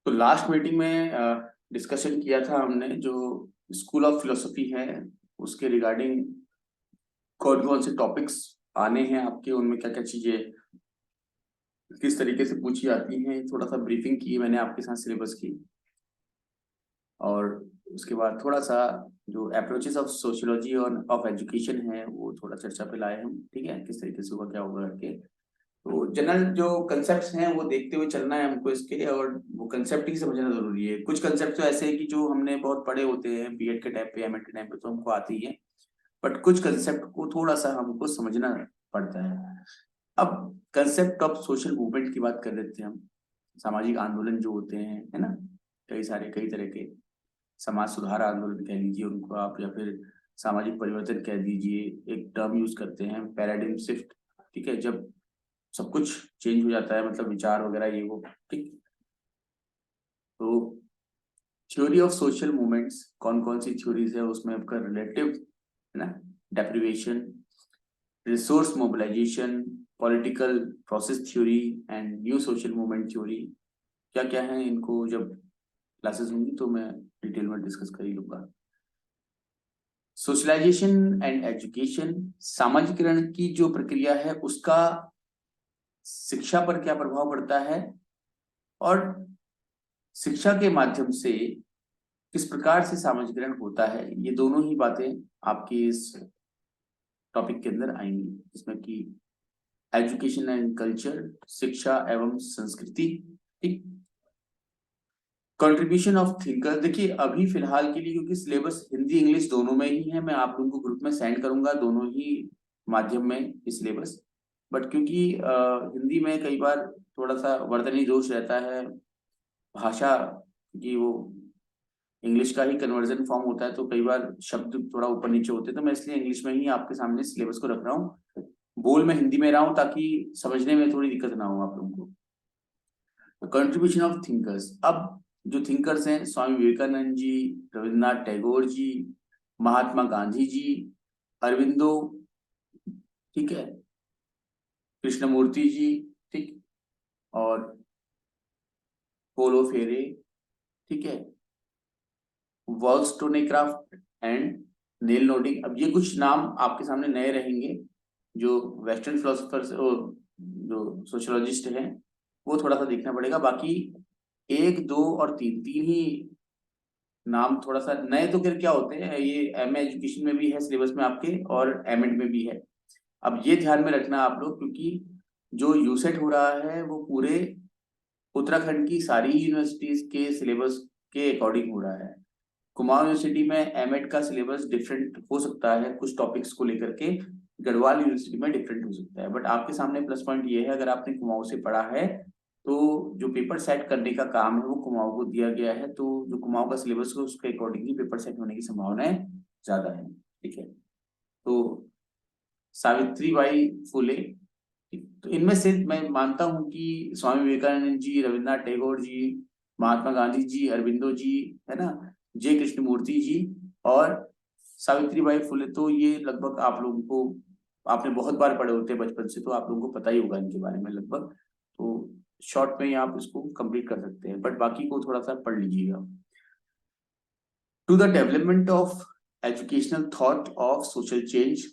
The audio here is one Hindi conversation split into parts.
तो लास्ट मीटिंग में डिस्कशन किया था हमने जो स्कूल ऑफ फिलोसफी है उसके रिगार्डिंग कौन कौन से टॉपिक्स आने हैं आपके, उनमें क्या क्या चीजें किस तरीके से पूछी जाती हैं। थोड़ा सा ब्रीफिंग की मैंने आपके साथ सिलेबस की, और उसके बाद थोड़ा सा जो अप्रोचेस ऑफ सोशियोलॉजी और ऑफ एजुकेशन है वो थोड़ा चर्चा पे लाए हम। ठीक है, किस तरीके से होगा क्या होगा करके। तो जनरल जो कंसेप्ट्स हैं वो देखते हुए चलना है हमको इसके, और वो कंसेप्ट ही समझना जरूरी है। कुछ कंसेप्ट तो ऐसे हैं कि जो हमने बहुत पढ़े होते हैं बीएड के टाइम पे, एमएड के टाइम पे, तो हमको आते ही है। बट कुछ कंसेप्ट को थोड़ा सा हमको समझना पड़ता है। अब कंसेप्ट ऑफ सोशल मूवमेंट की बात कर लेते हैं हम। सामाजिक आंदोलन जो होते हैं, है ना, कई सारे कई तरह के समाज सुधार आंदोलन कह लीजिए उनको आप, या फिर सामाजिक परिवर्तन कह दीजिए। एक टर्म यूज करते हैं पैराडिम शिफ्ट। ठीक है, जब सब कुछ चेंज हो जाता है, मतलब विचार वगैरह ये वो। ठीक, तो थ्योरी ऑफ सोशल मूवमेंट्स कौन कौन सी थ्योरीज है उसमें आपका रिलेटिव, है ना, deprivation, resource mobilisation, political process theory and new social movement theory. क्या क्या है, इनको जब क्लासेस होंगी तो मैं डिटेल में डिस्कस कर ही लूंगा। सोशलाइजेशन एंड एजुकेशन, सामाजिकरण की जो प्रक्रिया है उसका शिक्षा पर क्या प्रभाव पड़ता है, और शिक्षा के माध्यम से किस प्रकार से सामाजिकरण होता है। ये दोनों ही बातें आपकी इस टॉपिक के अंदर आएंगी, जिसमें कि एजुकेशन एंड कल्चर, शिक्षा एवं संस्कृति। ठीक, कंट्रीब्यूशन ऑफ थिंकर। देखिए अभी फिलहाल के लिए, क्योंकि सिलेबस हिंदी इंग्लिश दोनों में ही है, मैं आप लोगों को ग्रुप में सेंड करूंगा दोनों ही माध्यम में सिलेबस। बट क्योंकि हिंदी में कई बार थोड़ा सा वर्तनी दोष रहता है, भाषा की वो इंग्लिश का ही कन्वर्जन फॉर्म होता है, तो कई बार शब्द थोड़ा ऊपर नीचे होते हैं, तो मैं इसलिए इंग्लिश में ही आपके सामने सिलेबस को रख रहा हूँ। बोल मैं हिंदी में रहा हूँ ताकि समझने में थोड़ी दिक्कत ना हो आप लोगों को। कंट्रीब्यूशन ऑफ थिंकर्स, अब जो थिंकर्स हैं, स्वामी विवेकानंद जी, रविन्द्रनाथ टैगोर जी, महात्मा गांधी जी, अरविंदो, ठीक है, कृष्णमूर्ति जी, ठीक, और पोलो फेरे, ठीक है, वॉल्स्टोनेक्राफ्ट एंड नेल नोटिंग। अब ये कुछ नाम आपके सामने नए रहेंगे जो वेस्टर्न फिलोसफर्स जो सोशियोलॉजिस्ट हैं, वो थोड़ा सा देखना पड़ेगा। बाकी एक दो और तीन, तीन ही नाम थोड़ा सा नए। तो फिर क्या होते हैं, ये एमए एजुकेशन में भी है सिलेबस में आपके, और एमएड में भी है। अब ये ध्यान में रखना आप लोग, क्योंकि जो यूसेट हो रहा है वो पूरे उत्तराखंड की सारी यूनिवर्सिटीज के सिलेबस के अकॉर्डिंग हो रहा है। कुमाऊं यूनिवर्सिटी में एमएड का सिलेबस डिफरेंट हो सकता है कुछ टॉपिक्स को लेकर के, गढ़वाल यूनिवर्सिटी में डिफरेंट हो सकता है। बट आपके सामने प्लस पॉइंट ये है, अगर आपने कुमाऊं से पढ़ा है तो जो पेपर सेट करने का काम है वो कुमाऊं को दिया गया है, तो जो कुमाऊं का सिलेबस है उसके अकॉर्डिंग ही पेपर सेट होने की संभावनाएं ज्यादा है। ठीक है, तो सावित्री बाई फुले, तो इनमें से मैं मानता हूं कि स्वामी विवेकानंद जी, रविन्द्रनाथ टैगोर जी, महात्मा गांधी जी, अरविंदो जी, है ना, जे कृष्णमूर्ति जी और सावित्री बाई फुले, तो ये लगभग आप लोगों को, आपने बहुत बार पढ़े होते हैं बचपन से, तो आप लोगों को पता ही होगा इनके बारे में लगभग। तो शॉर्ट में ही आप इसको कंप्लीट कर सकते हैं, बट बाकी को थोड़ा सा पढ़ लीजिएगा। To the development of educational thought of social change,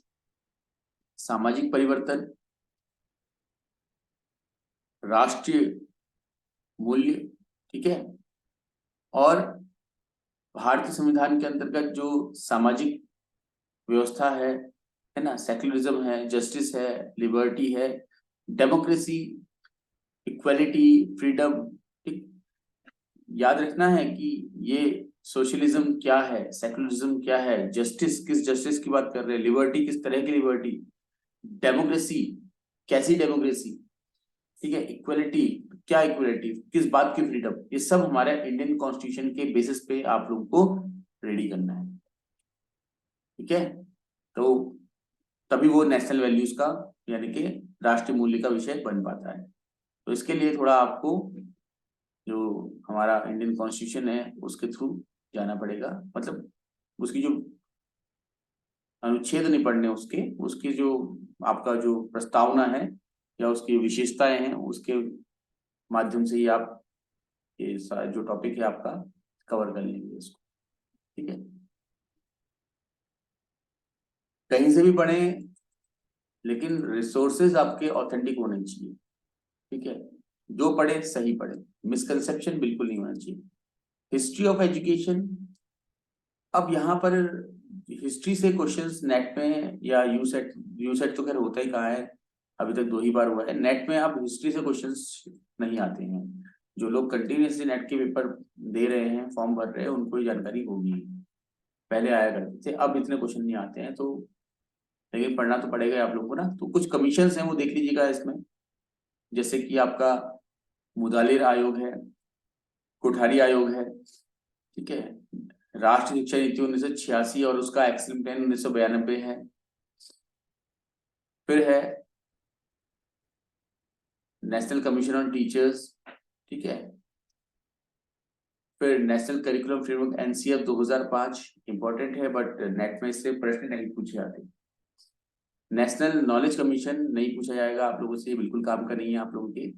सामाजिक परिवर्तन, राष्ट्रीय मूल्य, ठीक है, और भारतीय संविधान के अंतर्गत जो सामाजिक व्यवस्था है ना, सेक्युलरिज्म है, जस्टिस है, लिबर्टी है, डेमोक्रेसी, इक्वालिटी, फ्रीडम। ठीक, याद रखना है कि ये सोशलिज्म क्या है, सेक्युलरिज्म क्या है, जस्टिस किस जस्टिस की बात कर रहे हैं, लिबर्टी किस तरह की लिबर्टी, डेमोक्रेसी कैसी डेमोक्रेसी, ठीक है, इक्वलिटी क्या इक्वलिटी, किस बात की फ्रीडम, ये सब हमारे इंडियन कॉन्स्टिट्यूशन के बेसिस पे आप लोगों को रेडी करना है। ठीक है, तो तभी वो नेशनल वैल्यूज का, यानी कि राष्ट्रीय मूल्य का विषय बन पाता है। तो इसके लिए थोड़ा आपको जो हमारा इंडियन कॉन्स्टिट्यूशन है उसके थ्रू जाना पड़ेगा, मतलब उसकी जो अनुच्छेद नहीं पढ़ने उसके, उसकी जो आपका जो प्रस्तावना है या उसकी विशेषताएं हैं उसके माध्यम से ही आप ये सारा जो टॉपिक है आपका कवर कर लेंगे इसको, ठीक है। कहीं से भी पढ़ें, लेकिन रिसोर्सेज आपके ऑथेंटिक होने चाहिए, ठीक है। जो पढ़े सही पढ़े, मिसकंसेप्शन बिल्कुल नहीं होना चाहिए। हिस्ट्री ऑफ एजुकेशन, अब यहाँ पर हिस्ट्री से क्वेश्चंस नेट में या यूसेट तो खैर होता ही कहाँ है, अभी तक 2 ही बार हुआ है। नेट में अब हिस्ट्री से क्वेश्चंस नहीं आते हैं। जो लोग कंटिन्यूसली नेट के पेपर दे रहे हैं, फॉर्म भर रहे हैं, उनको ये जानकारी होगी। पहले आया करते थे, अब इतने क्वेश्चन नहीं आते हैं, तो लेकिन पढ़ना तो पड़ेगा आप लोगों को ना। तो कुछ कमीशन हैं वो देख लीजिएगा इसमें, जैसे कि आपका मुदालिर आयोग है, कोठारी आयोग है, ठीक है। राष्ट्रीय शिक्षा नीति 1986 और उसका एक्शन प्लान 1992 है। फिर है नेशनल कमीशन ऑन टीचर्स, ठीक है। फिर national curriculum framework NCF 2005, important है बट नेट में इससे प्रश्न नहीं पूछे जाते। नेशनल नॉलेज कमीशन नहीं पूछा जाएगा आप लोगों से, बिल्कुल काम का नहीं है आप लोगों के,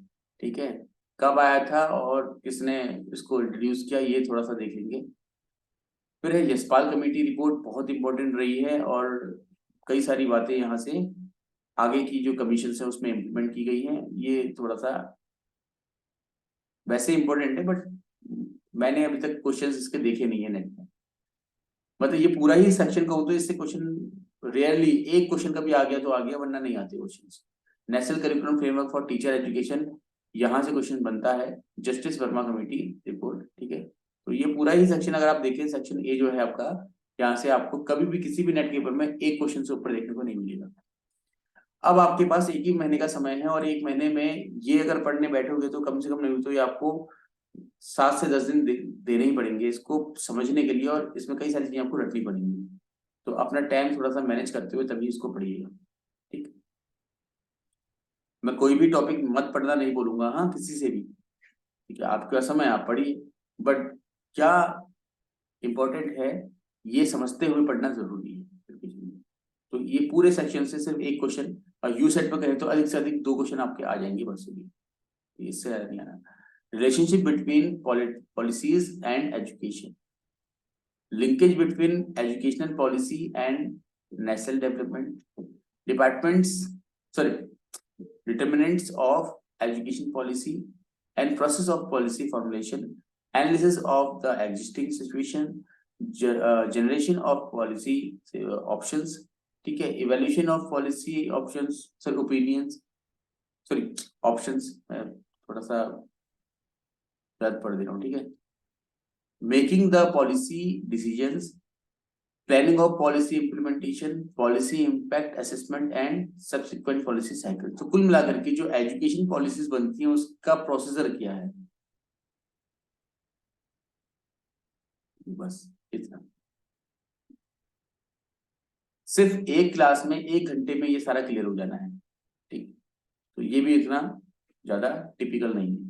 ठीक है। कब आया था और किसने इसको इंट्रोड्यूस किया, ये थोड़ा सा देख लेंगे। फिर है यशपाल कमेटी रिपोर्ट, बहुत इंपॉर्टेंट रही है और कई सारी बातें यहाँ से आगे की जो कमीशन है उसमें इम्प्लीमेंट की गई हैं। ये थोड़ा सा वैसे इंपॉर्टेंट है, बट मैंने अभी तक क्वेश्चंस इसके देखे नहीं है नेट में। मतलब ये पूरा ही सेक्शन कहूँ तो इससे क्वेश्चन रेयरली एक क्वेश्चन कभी आ गया तो आ गया, वरना नहीं आते question. National curriculum framework for teacher education, यहाँ से क्वेश्चन बनता है। जस्टिस वर्मा कमेटी रिपोर्ट, ठीक है। तो ये पूरा ही सेक्शन अगर आप देखें, सेक्शन ए जो है आपका, यहाँ से आपको कभी भी किसी भी नेट पेपर में एक क्वेश्चन से ऊपर देखने को नहीं मिलेगा। अब आपके पास 1 ही महीने का समय है, और 1 महीने में ये अगर पढ़ने बैठोगे तो कम से कम नहीं तो ये आपको 7 से 10 दिन देने ही पड़ेंगे इसको समझने के लिए, और इसमें कई सारी चीजें आपको रखनी पड़ेंगी। तो अपना टाइम थोड़ा सा मैनेज करते हुए तभी इसको पढ़िएगा, ठीक। मैं कोई भी टॉपिक मत पढ़ना नहीं बोलूंगा, हाँ, किसी से भी, ठीक है। आपका समय आप पढ़िए, बट क्या इंपॉर्टेंट है ये समझते हुए पढ़ना जरूरी है। तो ये पूरे सेक्शन से सिर्फ एक क्वेश्चन, और यू सेट में कहें तो अधिक से अधिक 2 क्वेश्चन आपके आ जाएंगे बस, इससे ज्यादा नहीं आना। Relationship between policies and education, linkage between educational policy and national development, departments sorry determinants of education policy and process of policy formulation, analysis of the existing situation, generation of policy options, ठीक है। evaluation of policy options, sorry opinions, sorry options, मैं थोड़ा सा गलत पढ़ दे रहा हूँ, ठीक है। making the policy decisions, planning of policy implementation, policy impact assessment and subsequent policy cycle। तो कुल मिलाकर के जो एजुकेशन पॉलिसीज बनती हैं उसका प्रोसीजर क्या है, बस इतना। सिर्फ एक क्लास में 1 घंटे में ये सारा क्लियर हो जाना है, ठीक। तो ये भी इतना ज्यादा टिपिकल नहीं है।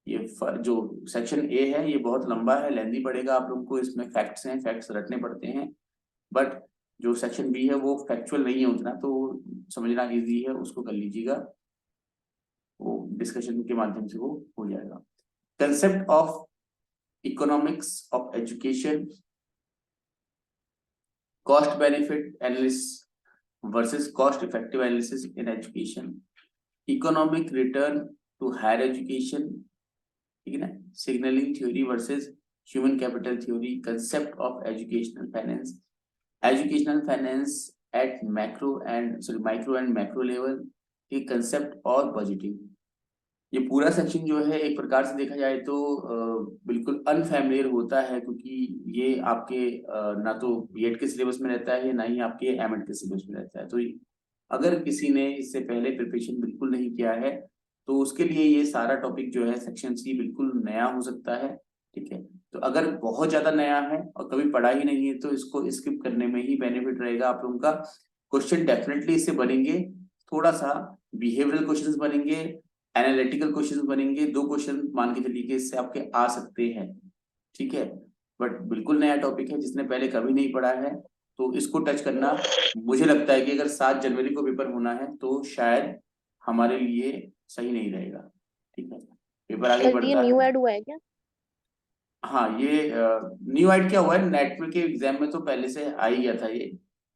ये जो सेक्शन ए है ये बहुत लंबा है, लेंदी पड़ेगा आप लोग को, इसमें फैक्ट्स हैं, फैक्ट्स रटने पड़ते हैं। बट जो सेक्शन बी है वो फैक्चुअल नहीं है उतना, तो समझना इजी है, उसको कर लीजिएगा, वो डिस्कशन के माध्यम से वो हो जाएगा। Concept of economics of education, cost benefit analysis versus cost effective analysis in education, economic return to higher education, ठीक है ना, signalling theory versus human capital theory, concept of educational finance, educational finance at micro and macro level, ये कंसेप्ट और बजटिंग। ये पूरा सेक्शन जो है एक प्रकार से देखा जाए तो बिल्कुल अनफैमिलियर होता है, क्योंकि ये आपके ना तो बीएड के सिलेबस में रहता है ना ही आपके एमएड के सिलेबस में रहता है। तो अगर किसी ने इससे पहले प्रिपरेशन बिल्कुल नहीं किया है तो उसके लिए ये सारा टॉपिक जो है सेक्शन सी बिल्कुल नया हो सकता है, ठीक है। तो अगर बहुत ज्यादा नया है और कभी पढ़ा ही नहीं है तो इसको स्किप करने में ही बेनिफिट रहेगा आप लोगों का। क्वेश्चन डेफिनेटली इससे बनेंगे, थोड़ा सा बिहेवियरल क्वेश्चंस बनेंगे, एनालिटिकल क्वेश्चंस बनेंगे, 2 क्वेश्चन मान के चलिए कि इससे आपके आ सकते हैं, ठीक है। बट बिल्कुल नया टॉपिक है, जिसने पहले कभी नहीं पढ़ा है तो इसको टच करना, मुझे लगता है कि अगर 7 जनवरी को पेपर होना है तो शायद हमारे लिए सही नहीं रहेगा, ठीक है। पेपर आगे सर ये बढ़ता न्यू है। ऐड हुआ है क्या? हाँ, ये न्यू ऐड क्या हुआ है, नेट के एग्जाम में तो पहले से आ ही गया था ये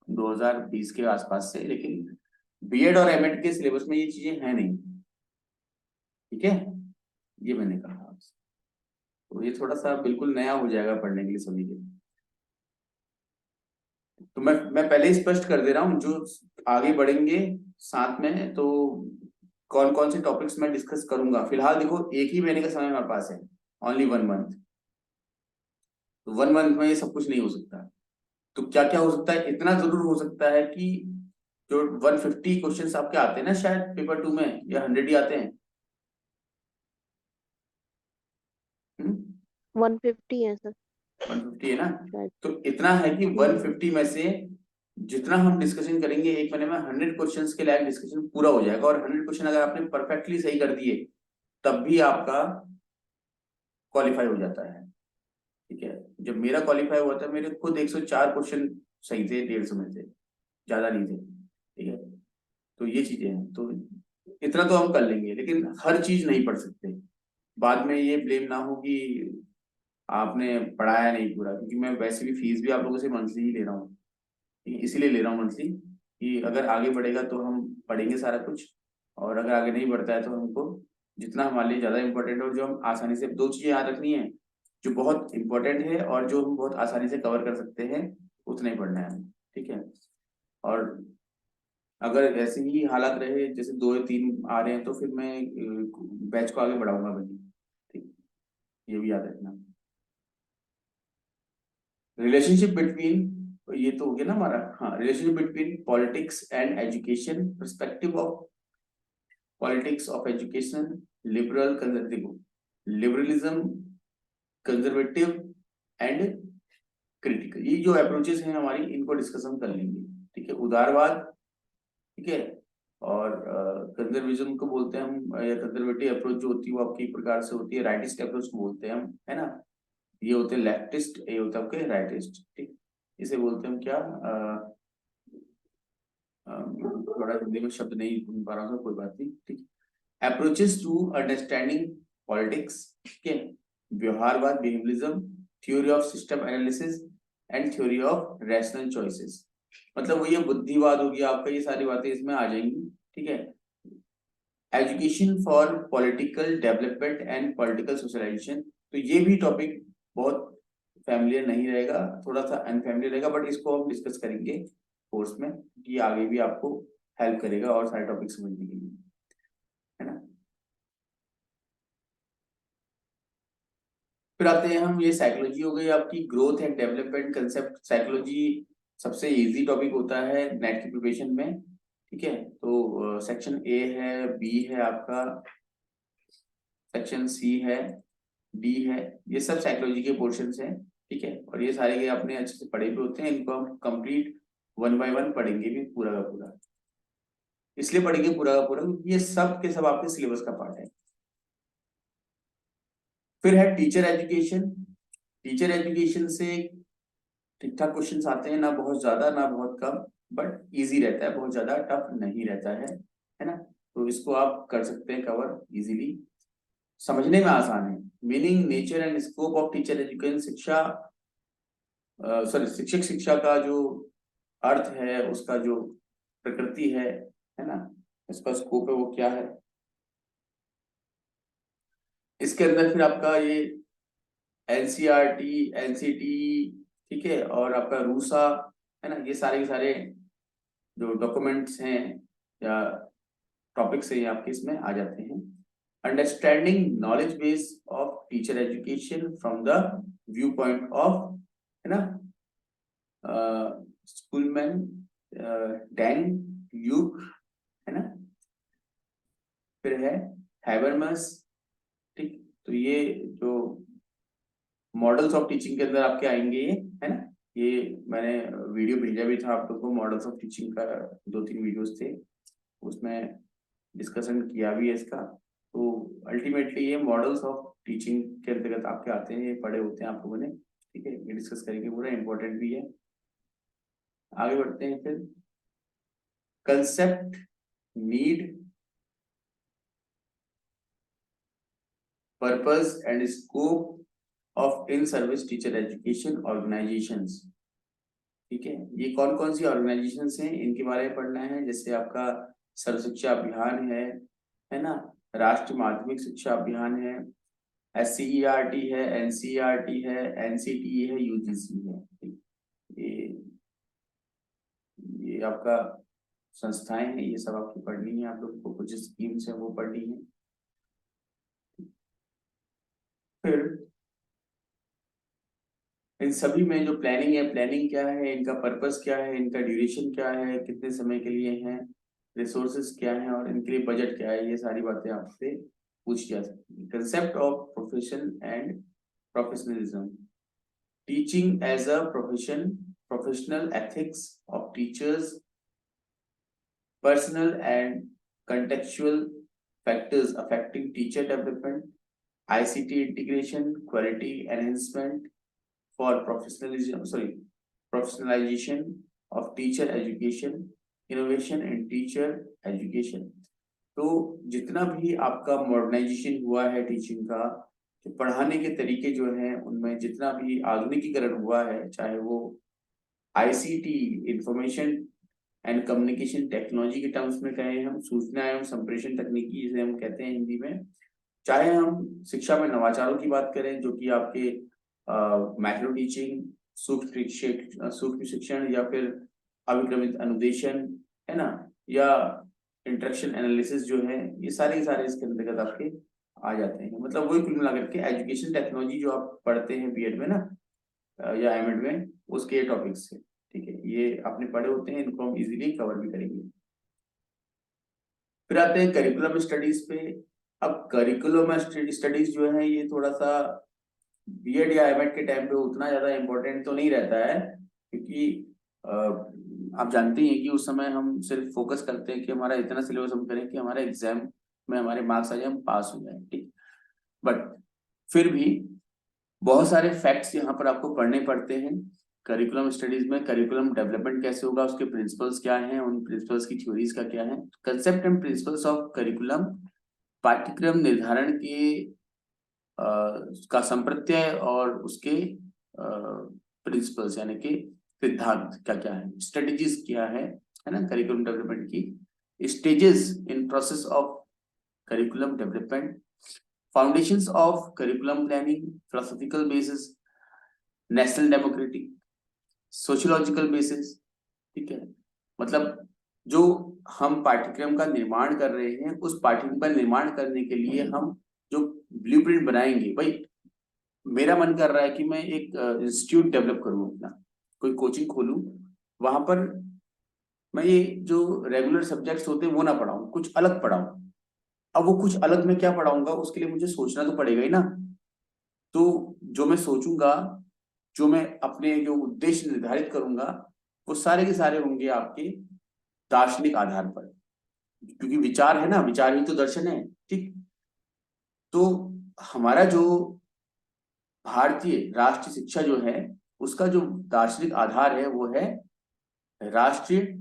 2020 के आसपास से, लेकिन बीएड और एमएड के सिलेबस में ये चीजें हैं नहीं। ठीक है, ये मैंने कहा आपसे। तो ये थोड़ा सा बिल्कुल नया हो जाएगा पढ़ने के लिए सभी के लिए। तो मैं पहले ही स्पष्ट कर दे रहा हूँ, जो आगे बढ़ेंगे साथ में, तो कौन कौन से टॉपिक्स मैं डिस्कस करूंगा। फिलहाल देखो, एक ही महीने का समय हमारे पास है, ओनली 1 मंथ। तो 1 मंथ में ये सब कुछ नहीं हो सकता। तो क्या क्या हो सकता है, इतना जरूर हो सकता है कि जो 150 क्वेश्चंस आपके आते हैं ना शायद पेपर 2 में, या 100 ही आते हैं। 150 है सर 150 है ना। शायद। तो इतना है कि हम्म। 150 में से जितना हम डिस्कशन करेंगे एक महीने में, 100 क्वेश्चंस के लायक डिस्कशन पूरा हो जाएगा। और 100 क्वेश्चन अगर आपने परफेक्टली सही कर दिए, तब भी आपका क्वालिफाई हो जाता है। ठीक है, जब मेरा क्वालिफाई हुआ था, मेरे खुद 104 क्वेश्चन सही थे 150 में से, ज्यादा नहीं थे। ठीक है, तो ये चीजें हैं। तो इतना तो हम कर लेंगे, लेकिन हर चीज नहीं पढ़ सकते। बाद में ये ब्लेम ना हो कि आपने पढ़ाया नहीं पूरा, क्योंकि मैं वैसे भी फीस भी आप लोगों से मंथली ही ले रहा हूँ। इसीलिए ले रहा हूँ मंथली, कि अगर आगे बढ़ेगा तो हम पढ़ेंगे सारा कुछ, और अगर आगे नहीं बढ़ता है तो हमको जितना हमारे लिए ज्यादा इंपॉर्टेंट है, और जो हम आसानी से, दो चीजें याद रखनी है, जो बहुत इंपॉर्टेंट है और जो हम बहुत आसानी से कवर कर सकते हैं, उतना ही पढ़ना है। ठीक है, और अगर ऐसे ही हालात रहे जैसे 2 या 3 आ रहे हैं, तो फिर मैं बैच को आगे बढ़ाऊंगा भाई। ठीक, ये भी याद रखना। रिलेशनशिप बिटवीन, ये तो हो गया ना हमारा। हाँ, relationship between politics and education, perspective of politics of education, liberal conservative, liberalism, conservative and critical. ये जो अप्रोचेस हैं हमारी, इनको डिस्कस हम कर लेंगे। ठीक है, उदारवाद, ठीक है, और कंजर्वेटिज्म को बोलते हैं हम, या कंजर्वेटिव अप्रोच जो होती है वो आपकी एक प्रकार से होती है, राइटिस्ट अप्रोच को बोलते हैं हम, है ना। ये होते हैं लेफ्टिस्ट, ये होता है आपके राइटिस्ट। ठीक, इसे बोलते हैं हम क्या, थोड़ा हिंदी में शब्द नहीं ढूंढ पा रहा हूँ, कोई बात नहीं। ठीक, अप्रोचेस टू अंडरस्टैंडिंग पॉलिटिक्स, ठीक है, व्यवहारवाद, behaviourism, theory of system analysis and theory of rational choices. मतलब वो ये बुद्धिवाद हो गया आपका, ये सारी बातें इसमें आ जाएंगी। ठीक है, education for political development and political socialisation. तो ये भी टॉपिक बहुत फैमिलियर नहीं रहेगा, थोड़ा सा अनफैमिलियर रहेगा, बट इसको हम डिस्कस करेंगे कोर्स में, कि आगे भी आपको हेल्प करेगा और सारे टॉपिक समझने के लिए, है ना। फिर आते हैं हम, ये साइकोलॉजी हो गई आपकी, growth and development concept. Psychology सबसे इजी टॉपिक होता है नेट की प्रिपरेशन में। ठीक है, तो सेक्शन ए है, बी है आपका, सेक्शन सी है, डी है, ये सब साइकोलॉजी के पोर्शंस हैं। ठीक है, और ये सारे के आपने अच्छे से पढ़े भी होते हैं, इनको हम कंप्लीट 1 बाय 1 पढ़ेंगे भी पूरा का पूरा। इसलिए पढ़ेंगे पूरा का पूरा क्योंकि ये सब के सब आपके सिलेबस का पार्ट है। फिर है टीचर एजुकेशन। टीचर एजुकेशन से ठीक ठाक क्वेश्चंस आते हैं, ना बहुत ज्यादा ना बहुत कम, बट इजी रहता है, बहुत ज्यादा टफ नहीं रहता है ना। तो इसको आप कर सकते हैं कवर इजीली, समझने में आसान है। Meaning, nature and scope of teacher education, शिक्षा, सॉरी, शिक्षक शिक्षा का जो अर्थ है, उसका जो प्रकृति है ना, इसका स्कोप है वो क्या है। इसके अंदर फिर आपका ये एनसीईआरटी, एनसीटी, ठीक है, और आपका रूसा, है ना, ये सारे के सारे जो डॉक्यूमेंट्स हैं या टॉपिक्स हैं ये आपके इसमें आ जाते हैं। Understanding knowledge base of teacher education from the view point of, है ना, स्कूलमैन, डैंग, ल्यूक, है ना। फिर है हैबरमस। ठीक, तो ये जो मॉडल्स ऑफ टीचिंग के अंदर आपके आएंगे ये, है ना। ये मैंने वीडियो भेजा भी था आप लोग को, मॉडल्स ऑफ टीचिंग का 2-3 वीडियोस थे, उसमें डिस्कशन किया भी है इसका। तो अल्टीमेटली ये मॉडल्स ऑफ टीचिंग के अंतर्गत आपके आते हैं, ये पढ़े होते हैं आप लोगों ने। ठीक है, ये डिस्कस करेंगे, पूरा इंपॉर्टेंट भी है। आगे बढ़ते हैं फिर, concept, need, purpose and scope of in service teacher education organisations. ठीक है, ये कौन कौन सी ऑर्गेनाइजेशंस हैं इनके बारे में पढ़ना है। जैसे आपका सर्व शिक्षा अभियान है ना, राष्ट्रीय माध्यमिक शिक्षा अभियान है, SCERT है, NCERT है, NCTE है, UGC है। ये ये आपका संस्थाएं हैं, ये सब आपकी पढ़नी है। आप लोग को कुछ स्कीम्स है वो पढ़नी है। फिर इन सभी में जो प्लानिंग है, प्लानिंग क्या है, इनका पर्पस क्या है, इनका ड्यूरेशन क्या है, कितने समय के लिए है, रिसोर्सेज क्या है और इनके लिए बजट क्या है, ये सारी बातें आपसे पूछी जा सकती है। Concept of profession and professionalism, teaching as a profession, professional ethics of teachers, personal and contextual factors affecting teacher development, ICT integration, quality enhancement for professionalization of teacher education, innovation in teacher education। तो जितना भी आपका मॉडर्नाइजेशन हुआ है टीचिंग का, तो पढ़ाने के तरीके जो हैं उनमें जितना भी आधुनिकीकरण हुआ है, चाहे वो ICT information and communication technology के टर्म्स में कहें, हम सूचना एवं संप्रेषण तकनीकी जिसे हम कहते हैं हिंदी में, चाहे हम शिक्षा में नवाचारों की बात करें जो कि आपके मैक्रो टीचिंग, सूक्ष्म शिक्षण या फिर अभिक्रमित अनुदेशन है ना, या इंटरेक्शन एनालिसिस जो है, ये सारे इसके अंतर्गत आपके आ जाते हैं। मतलब वही कुल मिलाकर के एजुकेशन टेक्नोलॉजी जो आप पढ़ते हैं बीएड में ना या एमएड में, उसके टॉपिक्स है। ठीक है, ये आपने पढ़े होते हैं, इनको हम इजीली कवर भी करेंगे। फिर आते हैं करिकुलम स्टडीज पे। अब करिकुलम स्टडीज जो है ये थोड़ा सा बीएड या एमएड के टाइम पे उतना ज्यादा इम्पोर्टेंट तो नहीं रहता है, क्योंकि आप जानते हैं कि उस समय हम सिर्फ फोकस करते हैं कि हमारा इतना सिलेबस हम करें कि हमारे एग्जाम में हमारे मार्क्स आ जाए, हम पास हो जाए। ठीक, बट फिर भी बहुत सारे फैक्ट्स यहाँ पर आपको पढ़ने पड़ते हैं करिकुलम स्टडीज में। करिकुलम डेवलपमेंट कैसे होगा, उसके प्रिंसिपल्स क्या हैं, उन प्रिंसिपल्स की थ्योरीज का क्या है, concept and principles of curriculum, पाठ्यक्रम निर्धारण के का संप्रत्यय और उसके प्रिंसिपल्स यानी कि सिद्धांत क्या क्या है, स्ट्रेटजीज क्या है ना करिकुलम डेवलपमेंट की, stages in process of curriculum development, foundations of curriculum planning, philosophical basis, national democratic, sociological basis. ठीक है, मतलब जो हम पाठ्यक्रम का निर्माण कर रहे हैं, उस पाठ्यक्रम का निर्माण करने के लिए हम जो ब्लूप्रिंट बनाएंगे, भाई मेरा मन कर रहा है कि मैं एक इंस्टीट्यूट डेवलप करूं, अपना कोई कोचिंग खोलूं, वहां पर मैं ये जो रेगुलर सब्जेक्ट्स होते हैं वो ना पढ़ाऊं, कुछ अलग पढ़ाऊं। अब वो कुछ अलग मैं क्या पढ़ाऊंगा, उसके लिए मुझे सोचना तो पड़ेगा ही ना। तो जो मैं सोचूंगा, जो मैं अपने जो उद्देश्य निर्धारित करूंगा, वो सारे के सारे होंगे आपके दार्शनिक आधार पर, क्योंकि विचार है ना, विचार ही तो दर्शन है। ठीक, तो हमारा जो भारतीय राष्ट्रीय शिक्षा जो है, उसका जो दार्शनिक आधार है वो है राष्ट्रीय,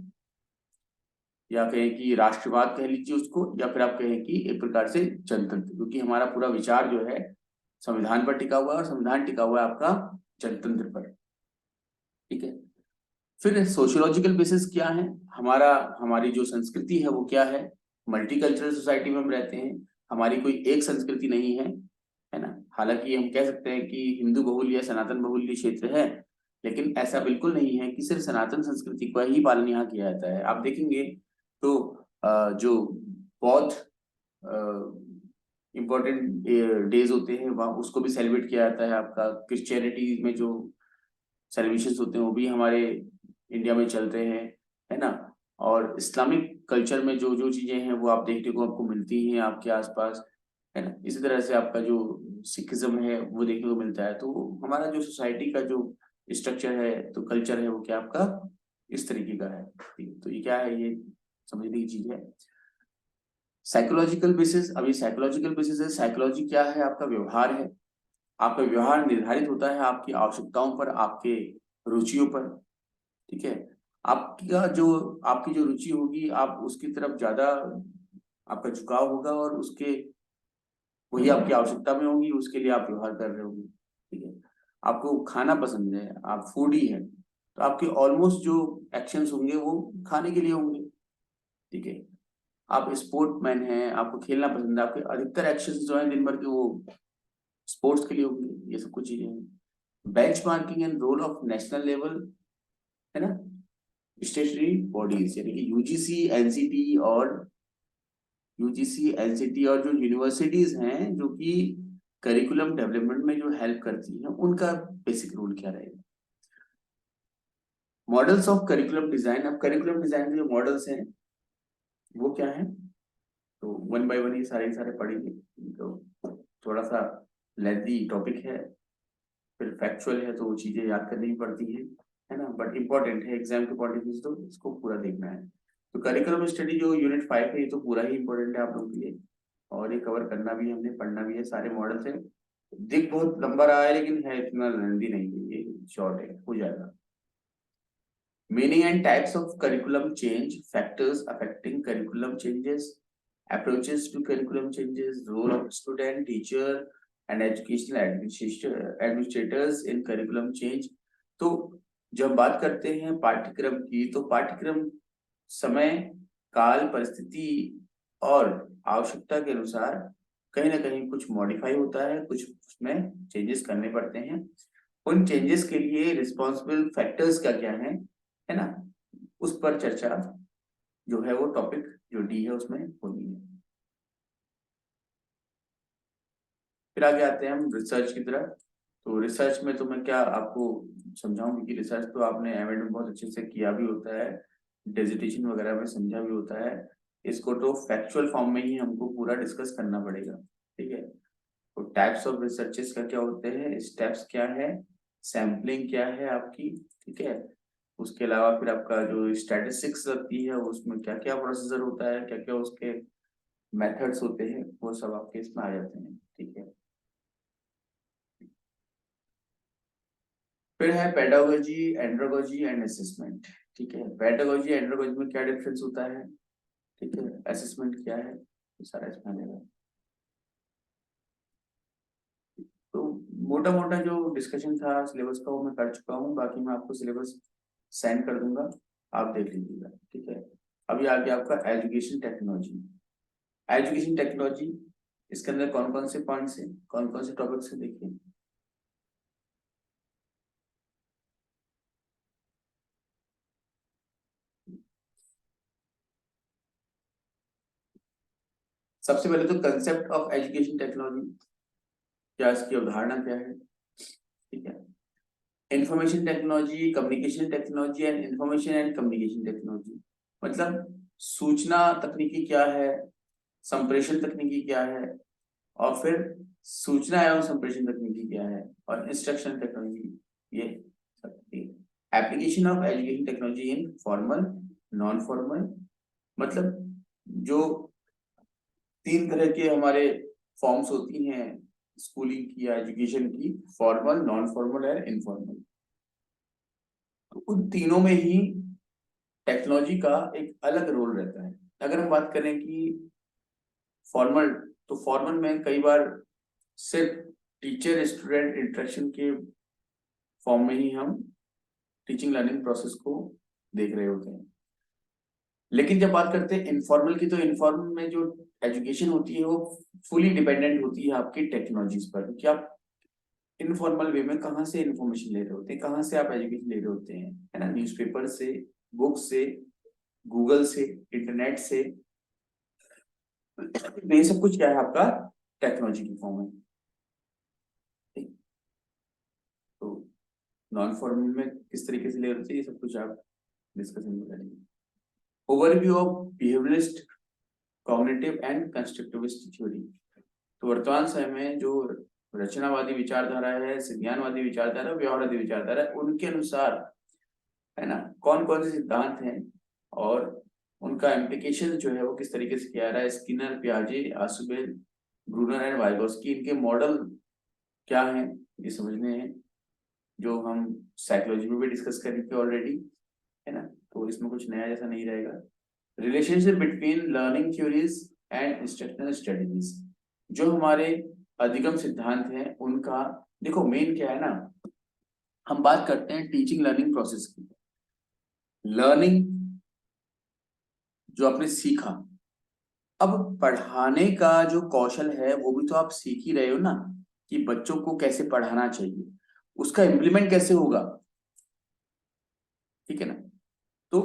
या कहें कि राष्ट्रवाद कह लीजिए उसको, या फिर आप कहें कि एक प्रकार से जनतंत्र, क्योंकि हमारा पूरा विचार जो है संविधान पर टिका हुआ है और संविधान टिका हुआ है आपका जनतंत्र पर। ठीक है, फिर सोशियोलॉजिकल बेसिस क्या है, हमारी जो संस्कृति है वो क्या है, मल्टीकल्चरल सोसाइटी में हम रहते हैं, हमारी कोई एक संस्कृति नहीं है ना। हालांकि हम कह सकते हैं कि हिंदू बहुल या सनातन बहुल ये क्षेत्र है, लेकिन ऐसा बिल्कुल नहीं है कि सिर्फ सनातन संस्कृति का ही पालन यहाँ किया जाता है। आप देखेंगे तो जो बौद्ध इम्पोर्टेंट डेज होते हैं वहाँ उसको भी सेलिब्रेट किया जाता है। आपका क्रिश्चियनिटी में जो सेलिब्रेशन होते हैं वो भी हमारे इंडिया में चलते हैं, है ना। और इस्लामिक कल्चर में जो जो चीजें हैं वो आप देखने को आपको मिलती हैं आपके आसपास, है ना। इसी तरह से आपका जो सिखिज्म है वो देखने को मिलता है। तो हमारा जो सोसाइटी का जो स्ट्रक्चर है, तो कल्चर है, वो क्या आपका इस तरीके का है। तो ये क्या है, ये समझने की चीज है। साइकोलॉजिकल बेसिस, अभी साइकोलॉजिकल बेसिस है, साइकोलॉजी क्या है, आपका व्यवहार है। आपका व्यवहार निर्धारित होता है आपकी आवश्यकताओं पर, आपके रुचियों पर। ठीक है, आपकी जो रुचि होगी, आप उसकी तरफ ज्यादा आपका झुकाव होगा और उसके वही आपकी आवश्यकता में होगी, उसके लिए आप व्यवहार कर रहे होंगे। ठीक है, आपको खाना पसंद है, आप फूडी है, तो आपके ऑलमोस्ट जो एक्शंस होंगे वो खाने के लिए होंगे। ठीक है, आप स्पोर्ट मैन हैं, आपको खेलना पसंद है, आपके अधिकतर एक्शंस जो है दिन भर के वो स्पोर्ट्स के लिए होंगे। ये सब कुछ चीजें हैं। Benchmarking and role of national level, है ना, स्टेशनरी बॉडीज यानी कि यूजीसी एनसीटी और और जो यूनिवर्सिटीज हैं जो कि करिकुलम डेवलपमेंट में जो हेल्प करती हैं, उनका बेसिक रूल क्या रहेगा। मॉडल्स ऑफ करिकुलम डिजाइन, अब करिकुलम डिजाइन के जो मॉडल्स हैं वो क्या है, तो वन बाय वन ये सारे पढ़ेंगे। तो थोड़ा सा लेंथी टॉपिक है, फिर फैक्चुअल है, तो वो चीजें याद करनी पड़ती है ना, बट इंपॉर्टेंट है एग्जाम के पॉइंट ऑफ व्यू से, तो इसको पूरा देखना है। तो करिकुलम स्टडी जो यूनिट 5 है, ये तो पूरा ही इंपॉर्टेंट है आप लोगों के लिए, और ये कवर करना भी है, हमने पढ़ना भी है, सारे मॉडल से। दिख बहुत लंबा रहा है लेकिन है इतना लेंथी नहीं है, ये शॉर्ट है, हो जाएगा। Meaning and types of curriculum change, factors affecting curriculum changes, approaches to curriculum changes, role of student, teacher and educational administrators in curriculum change। तो जब बात करते हैं पाठ्यक्रम की, तो पाठ्यक्रम समय, काल, परिस्थिति और आवश्यकता के अनुसार कहीं ना कहीं कुछ मॉडिफाई होता है, कुछ उसमें चेंजेस करने पड़ते हैं। उन चेंजेस के लिए रिस्पॉन्सिबल फैक्टर्स क्या क्या है ना, उस पर चर्चा जो है वो टॉपिक जो डी है उसमें होनी है। फिर आगे आते हैं हम रिसर्च की तरफ। तो रिसर्च में तो मैं क्या आपको समझाऊंगी कि रिसर्च तो आपने एमएड में बहुत अच्छे से किया भी होता है, डिजिटेशन वगैरह में समझा भी होता है। इसको तो फैक्चुअल फॉर्म में ही हमको पूरा डिस्कस करना पड़ेगा। ठीक है, तो टाइप्स ऑफ रिसर्चेस क्या क्या होते हैं, स्टेप्स क्या है, सैम्पलिंग क्या है आपकी। ठीक है, उसके अलावा फिर आपका जो स्टैटिस्टिक्स लगती है उसमें क्या क्या प्रोसीजर होता है, क्या क्या उसके मेथड्स होते हैं, वो सब आपके इसमें आ जाते हैं। ठीक है, फिर है पेडागोजी, एंड्रोगोजी एंड असेसमेंट। ठीक है, पेडागोजी एंड्रोगोजी में क्या डिफरेंस होता है, ठीक है, असेसमेंट क्या है, ये सारा इसमें आएगा। तो मोटा मोटा जो डिस्कशन था सिलेबस का वो मैं कर चुका हूँ, बाकी मैं आपको सिलेबस सेंड कर दूंगा, आप देख लीजिएगा। ठीक है, अभी आ गया आपका एजुकेशन टेक्नोलॉजी। एजुकेशन टेक्नोलॉजी, इसके अंदर कौन कौन से पॉइंट्स हैं, कौन कौन से टॉपिक्स हैं, देखिए। सबसे पहले तो कंसेप्ट ऑफ एजुकेशन टेक्नोलॉजी, क्या इसकी अवधारणा क्या है। ठीक है, information technology, communication technology and information and communication technology, मतलब सूचना तकनीकी क्या है, संप्रेषण तकनीकी क्या है, और फिर सूचना एवं संप्रेषण तकनीकी क्या है, और इंस्ट्रक्शन टेक्नोलॉजी, ये application of education technology in formal, non formal, मतलब जो 3 तरह के हमारे फॉर्म्स होती हैं स्कूलिंग की या एजुकेशन की, फॉर्मल, नॉन फॉर्मल और इनफॉर्मल। तो उन तीनों में ही टेक्नोलॉजी का एक अलग रोल रहता है। अगर हम बात करें कि फॉर्मल, तो फॉर्मल में कई बार सिर्फ टीचर स्टूडेंट इंटरेक्शन के फॉर्म में ही हम टीचिंग लर्निंग प्रोसेस को देख रहे होते हैं। लेकिन जब बात करते हैं इनफॉर्मल की, तो इनफॉर्मल में जो एजुकेशन होती है वो फुली डिपेंडेंट होती है आपकी टेक्नोलॉजीज पर, कि आप इनफॉर्मल वे में कहाँ से इंफॉर्मेशन ले रहे होते हैं, कहाँ से आप एजुकेशन ले रहे होते हैं, है ना, न्यूज़पेपर से, बुक से, गूगल से, इंटरनेट से। तो ये सब कुछ क्या है आपका टेक्नोलॉजी की फॉर्म है। ठीक? तो नॉन फॉर्मल में किस तरीके से ले रहे होते हैं, ये सब कुछ आप डिस्कशन में करेंगे। Overview of behaviourist, cognitive and constructivist theory. तो वर्तमान समय में जो रचनावादी विचारधारा है, सिद्धांतवादी विचारधारा, व्यवहारवादी विचारधारा, उनके अनुसार, है ना, कौन कौन से सिद्धांत हैं और उनका इम्प्लीकेशन जो है वो किस तरीके से किया रहा है। स्किनर, पियाजे, आसुबेल, ब्रूनर एंड वाइगोस्की, इनके मॉडल क्या हैं, ये समझने हैं, जो हम साइकोलॉजी में भी डिस्कस करेंगे ऑलरेडी, है ना, तो इसमें कुछ नया जैसा नहीं रहेगा। Relationship between learning theories and instructional strategies, जो हमारे अधिगम सिद्धांत हैं उनका, देखो मेन क्या है ना, हम बात करते हैं टीचिंग लर्निंग प्रोसेस की। लर्निंग जो आपने सीखा, अब पढ़ाने का जो कौशल है वो भी तो आप सीख ही रहे हो ना, कि बच्चों को कैसे पढ़ाना चाहिए, उसका इम्प्लीमेंट कैसे होगा, ठीक है ना। तो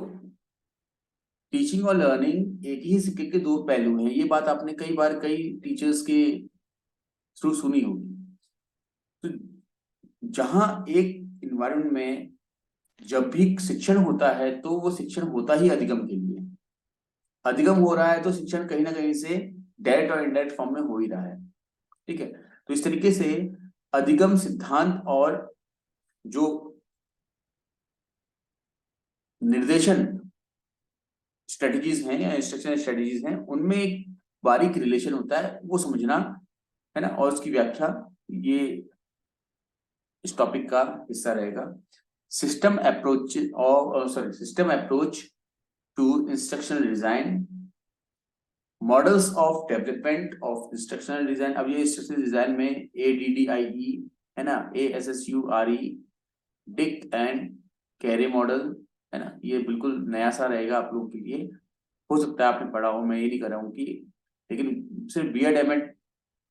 टीचिंग और लर्निंग एक ही सिक्के के दो पहलू हैं, ये बात आपने कई बार कई टीचर्स के थ्रू सुनी होगी। तो जहां एक इन्वायरमेंट में जब भी शिक्षण होता है तो वो शिक्षण होता ही अधिगम के लिए, अधिगम हो रहा है तो शिक्षण कहीं ना कहीं से डायरेक्ट और इनडायरेक्ट फॉर्म में हो ही रहा है, ठीक है। तो इस तरीके से अधिगम सिद्धांत और जो निर्देशन स्ट्रेटजीज हैं या इंस्ट्रक्शन स्ट्रेटजीज हैं उनमें एक बारीक रिलेशन होता है, वो समझना है ना, और उसकी व्याख्या ये इस टॉपिक का हिस्सा रहेगा। सिस्टम अप्रोच और sorry system approach to instructional design, models of development of instructional design. अब ये इंस्ट्रक्शनल डिजाइन में ADDIE है ना, ASSURE, Dick and Carey model है ना, ये बिल्कुल नया सा रहेगा आप लोगों के लिए। हो सकता है आपने पढ़ा हो, मैं ये नहीं कर रहा हूँ कि, लेकिन सिर्फ BEd MAd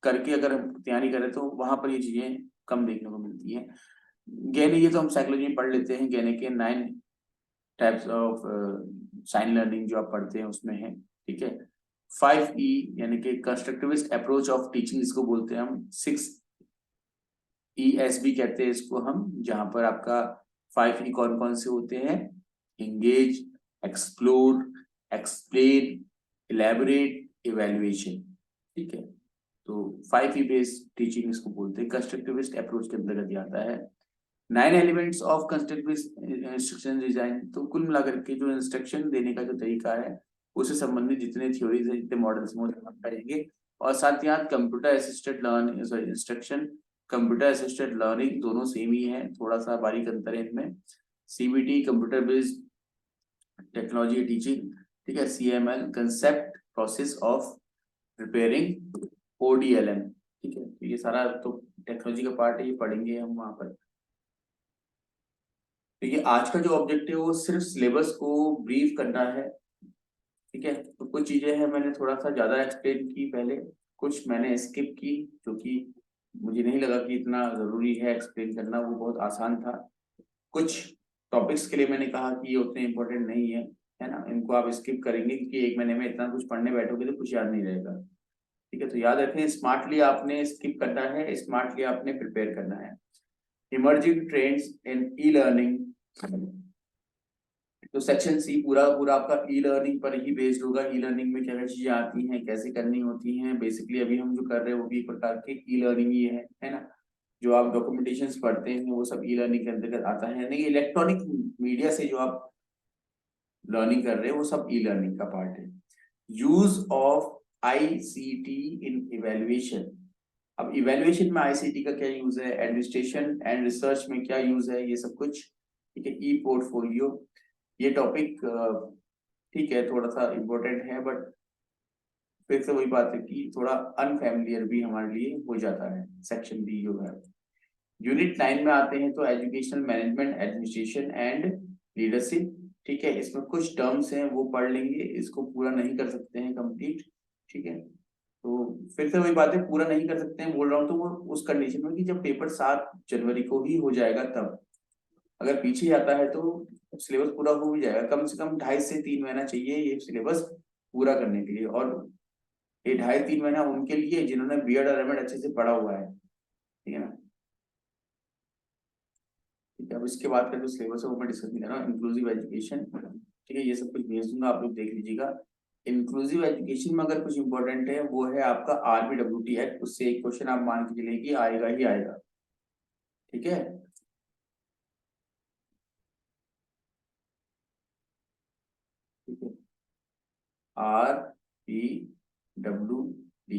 करके अगर हम तैयारी करें तो वहां पर ये चीजें कम देखने को मिलती हैं। गहने ये तो हम साइकोलॉजी में पढ़ लेते हैं, गहने के 9 टाइप्स ऑफ साइन लर्निंग जो आप पढ़ते हैं उसमें है, ठीक है। 5E यानी कि कंस्ट्रक्टिविस्ट अप्रोच ऑफ टीचिंग इसको बोलते हैं हम, 6ESB कहते हैं इसको हम, जहां पर आपका 5E कौन कौन से होते हैं, engage, explore, explain, elaborate, evaluation, ठीक है। तो 5E बेस्ड टीचिंग इसको बोलते हैं, कंस्ट्रक्टिविस्ट अप्रोच के अंतर्गत ये आता है। 9 elements of constructivist instruction design, तो कुल मिलाकर के जो इंस्ट्रक्शन देने का जो तरीका है उससे संबंधित जितने थ्योरीज है, जितने मॉडल्स में हम करेंगे। और साथ ही साथ computer assisted learning, sorry instruction, computer assisted learning दोनों सेम ही है, थोड़ा सा बारीक अंतर है इनमें। CBT computer based technology teaching, ठीक है। CML concept process of preparing ODLM, ठीक है। तो ये सारा तो टेक्नोलॉजी का पार्ट है, ये पढ़ेंगे हम वहां पर। देखिए आज का जो ऑब्जेक्टिव है वो सिर्फ सिलेबस को ब्रीफ करना है, ठीक है। तो कुछ चीजें हैं मैंने थोड़ा सा ज्यादा एक्सप्लेन की पहले, कुछ मैंने स्किप की, जो कि मुझे नहीं लगा कि इतना जरूरी है एक्सप्लेन करना, वो बहुत आसान था। कुछ टॉपिक्स के लिए मैंने कहा कि ये उतने इंपॉर्टेंट नहीं है ना, इनको आप स्किप करेंगे क्योंकि एक महीने में इतना कुछ पढ़ने बैठोगे तो कुछ याद नहीं रहेगा, ठीक है। तो याद रखें, स्मार्टली आपने स्किप करना है, स्मार्टली आपने प्रिपेयर करना है। Emerging trends in e learning, तो सेक्शन सी पूरा पूरा आपका ई लर्निंग पर ही बेस्ड होगा। ई लर्निंग में क्या क्या चीजें आती हैं, कैसे करनी होती हैं, बेसिकली अभी हम जो कर रहे हैं वो भी एक प्रकार के ई लर्निंग ही है ना। जो आप डॉक्यूमेंटेशन पढ़ते हैं वो सब ई लर्निंग के अंतर्गत आता है, यानी कि इलेक्ट्रॉनिक मीडिया से जो आप लर्निंग कर रहे हैं वो सब ई लर्निंग का पार्ट है। Use of ICT in evaluation, अब इवेल्युएशन में ICT का क्या यूज है, एडमिनिस्ट्रेशन एंड रिसर्च में क्या यूज है, ये सब कुछ, ठीक है। ई पोर्टफोलियो, ये टॉपिक ठीक है थोड़ा सा इम्पोर्टेंट है, बट फिर से वही बात है कि थोड़ा अनफैमिलियर भी हमारे लिए हो जाता है। सेक्शन बी जो है, यूनिट 9 में आते हैं तो educational management, administration and leadership, ठीक है। इसमें कुछ टर्म्स हैं वो पढ़ लेंगे, इसको पूरा नहीं कर सकते हैं कंप्लीट, ठीक है। तो फिर से वही बात है, पूरा नहीं कर सकते हैं बोल रहा हूँ तो वो उस कंडीशन में कि जब पेपर 7 जनवरी को ही हो जाएगा तब, अगर पीछे आता है तो सिलेबस पूरा हो भी जाएगा। कम से कम 2.5 से 3 महीना चाहिए ये सिलेबस पूरा करने के लिए, और ये 2.5 3 महीना उनके लिए जिन्होंने B.Ed और M.Ed अच्छे से पढ़ा हुआ है, ठीक है ना। ठीक है, अब इसके बाद का जो सिलेबस है वो मैं डिस्कस नहीं कर रहा हूँ। इंक्लूसिव एजुकेशन, ठीक है, ये सब कुछ भेज दूंगा, आप लोग देख लीजिएगा। इंक्लूसिव एजुकेशन में अगर कुछ इंपॉर्टेंट है वो है आपका RBWT एक्ट, उससे एक क्वेश्चन आप मान के चलिए कि आएगा ही आएगा, ठीक है। ठीक है, RBWD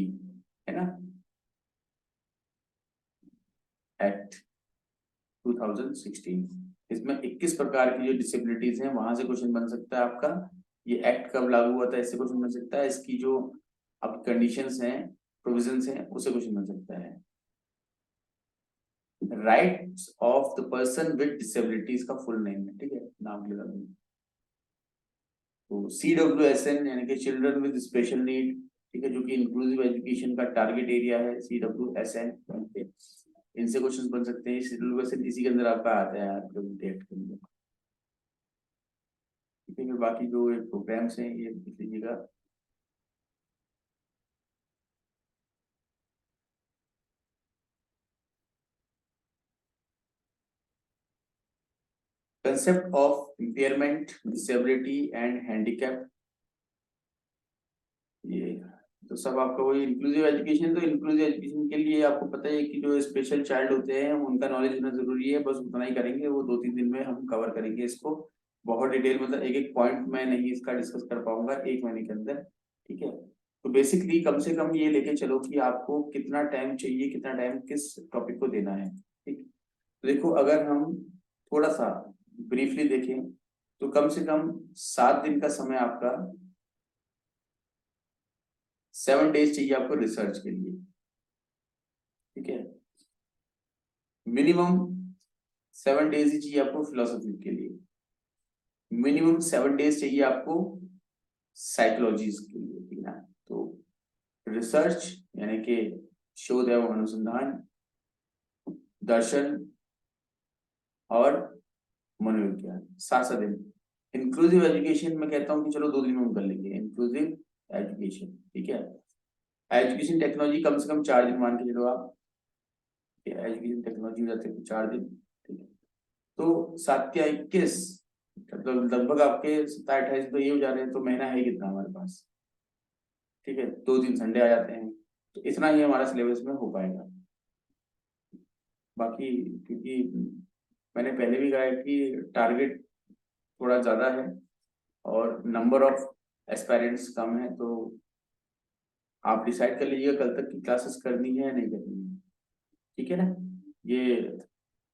है ना, एक्ट 2016। इसमें 21 प्रकार की जो डिसेबिलिटीज हैं वहां से क्वेश्चन बन सकता है आपका। ये एक्ट कब लागू हुआ था इससे क्वेश्चन बन सकता है, इसकी जो अब कंडीशंस हैं प्रोविजंस हैं उससे क्वेश्चन बन सकता है। Rights of the person with disabilities का फुल नेम है, ठीक है, नाम लगा दूंगा। तो CWSN यानी कि चिल्ड्रन विद स्पेशल नीड, ठीक है, जो कि इंक्लूसिव एजुकेशन का टारगेट एरिया है, CWSN। इनसे क्वेश्चन बन सकते हैं। CWSN इसी के अंदर आपका आता है आपके डेट के अंदर, ठीक है। फिर बाकी जो प्रोग्राम्स हैं ये लिख लीजिएगा। Concept of impairment, disability and handicap, ये तो सब आपका वही इंक्लूसिव एजुकेशन। तो इंक्लूसिव एजुकेशन के लिए आपको पता है कि जो स्पेशल चाइल्ड होते हैं उनका नॉलेज होना जरूरी है, बस उतना ही करेंगे, वो 2-3 दिन में हम कवर करेंगे इसको। बहुत डिटेल मतलब एक एक पॉइंट मैं नहीं इसका डिस्कस कर पाऊंगा 1 महीने के अंदर, ठीक है। तो बेसिकली कम से कम ये लेके चलो कि आपको कितना टाइम चाहिए, कितना टाइम किस टॉपिक को देना है, ठीक। तो देखो अगर हम थोड़ा सा ब्रीफली देखें तो कम से कम 7 दिन का समय आपका, 7 डेज चाहिए आपको रिसर्च के लिए, ठीक है। मिनिमम 7 डेज ही चाहिए आपको फिलोसफी के लिए, मिनिमम 7 डेज चाहिए आपको साइकोलॉजीज के लिए, ठीक है ना। तो रिसर्च यानी कि शोध एवं अनुसंधान, दर्शन और मनोविज्ञान, 7 दिन। इंक्लूसिव एजुकेशन में कहता हूँ कि चलो 2 दिन में हम कर लेंगे इंक्लूसिव एजुकेशन, ठीक है। एजुकेशन टेक्नोलॉजी कम से कम 4 दिन मान के चलो आप, एजुकेशन टेक्नोलॉजी हो जाते हैं 4 दिन, ठीक है। तो 7 या 21 मतलब लगभग आपके 27-28 तो ये हो जा रहे हैं, तो महीना है कितना हमारे पास, ठीक है। 2 दिन संडे आ जाते हैं, तो इतना ही हमारा सिलेबस में हो पाएगा। बाकी क्योंकि मैंने पहले भी कहा है कि टारगेट थोड़ा ज्यादा है और नंबर ऑफ एस्पायरेंट्स कम है, तो आप डिसाइड कर लीजिएगा कल तक की क्लासेस करनी है या नहीं करनी है, ठीक है ना। ये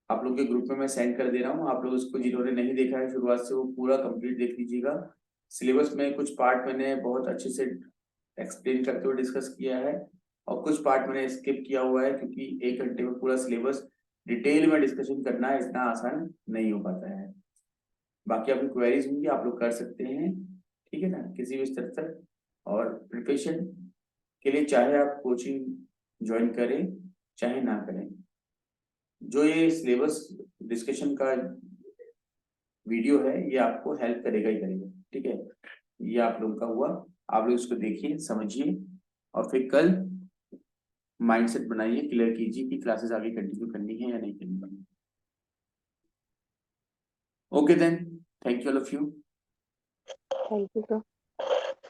आप लोग के ग्रुप में मैं सेंड कर दे रहा हूँ, आप लोग इसको जिन्होंने नहीं देखा है शुरुआत से वो पूरा कंप्लीट देख लीजिएगा। सिलेबस में कुछ पार्ट मैंने बहुत अच्छे से एक्सप्लेन करते हुए डिस्कस किया है और कुछ पार्ट मैंने स्किप किया हुआ है, क्योंकि 1 घंटे में पूरा सिलेबस डिटेल में डिस्कशन करना इतना आसान नहीं हो पाता है। बाकी आपकी क्वेरीज होंगी आप लोग कर सकते हैं, ठीक है ना, किसी भी स्तर तक। और प्रिपरेशन के लिए चाहे आप कोचिंग ज्वाइन करें चाहे ना करें, जो ये सिलेबस डिस्कशन का वीडियो है ये आपको हेल्प करेगा ही करेगा, ठीक है। ये आप लोग का हुआ, आप लोग इसको देखिए समझिए और फिर कल माइंडसेट बनाइए, क्लियर कीजिए कि क्लासेस आगे कंटिन्यू करनी है या नहीं करनी है। Okay then, thank you all of you. Thank you sir.